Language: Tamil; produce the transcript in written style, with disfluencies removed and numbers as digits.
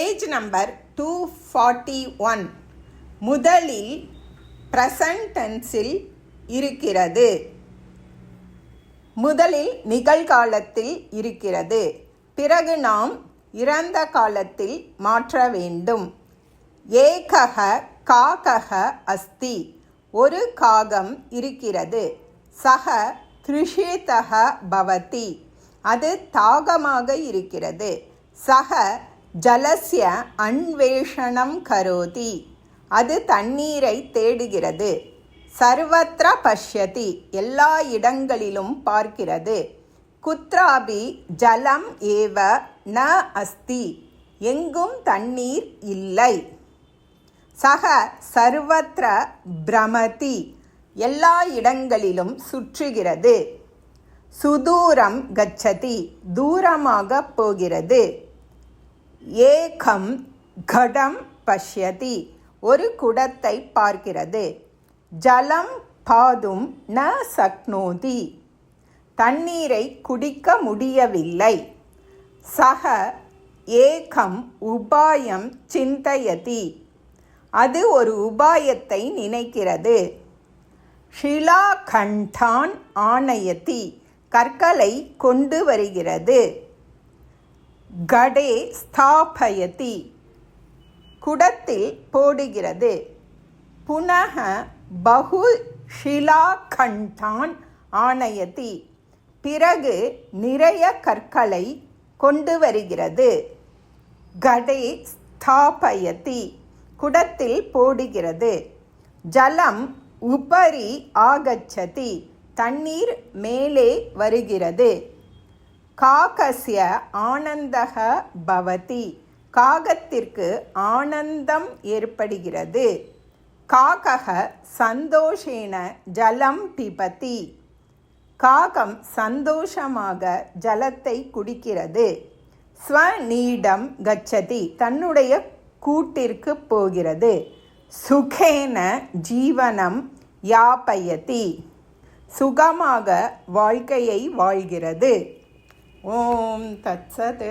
Page number 241. முதலில் ப்ரெசன்ட் டென்ஸில் இருக்கிறது. முதலில் நிகழ்காலத்தில் இருக்கிறது. பிறகு நாம் இறந்த காலத்தில் மாற்ற வேண்டும். ஏகஹ காகஹ அஸ்தி. ஒரு காகம் இருக்கிறது. சஹ த்ருஷிதஹ பவதி. அது தாகமாக இருக்கிறது. சஹ ஜலஸ்ய அன்வேஷணம் கரோதி. அது தண்ணீரை தேடுகிறது. சர்வத்ர பஷ்யதி. எல்லா இடங்களிலும் பார்க்கிறது. குத்ராபி ஜலம் ஏவ ந அஸ்தி. எங்கும் தண்ணீர் இல்லை. சக சர்வத்ர பிரமதி. எல்லா இடங்களிலும் சுற்றுகிறது. சுதூரம் கச்சதி. தூரமாக போகிறது. ஏகம் கடம் பஷ்யதி. ஒரு குடத்தை பார்க்கிறது. ஜலம் பாதும் ந சக்னோதி. தண்ணீரை குடிக்க முடியவில்லை. சக ஏகம் உபாயம் சிந்தயதி. அது ஒரு உபாயத்தை நினைக்கிறது. ஷிலாகண்டான் ஆனயதி. கற்களை கொண்டு வருகிறது. கடே ஸ்தாபயதி. குடத்தில் போடுகிறது. புனக பகு ஷிலாகண்டான் ஆனயதி. பிறகு நிறைய கற்களை கொண்டு வருகிறது. கடே ஸ்தாபயதி. குடத்தில் போடுகிறது. ஜலம் உபரி ஆகச்சதி. தண்ணீர் மேலே வருகிறது. காகஸ்ய ஆனந்தக பவதி. காகத்திற்கு ஆனந்தம் ஏற்படுகிறது. காகஹ சந்தோஷேன ஜலம் பிபதி. காகம் சந்தோஷமாக ஜலத்தை குடிக்கிறது. ஸ்வநீடம் கச்சதி. தன்னுடைய கூட்டிற்கு போகிறது. சுகேன ஜீவனம் யாபயதி. சுகமாக வாழ்க்கையை வாழ்கிறது. ஓம் தத்சத்.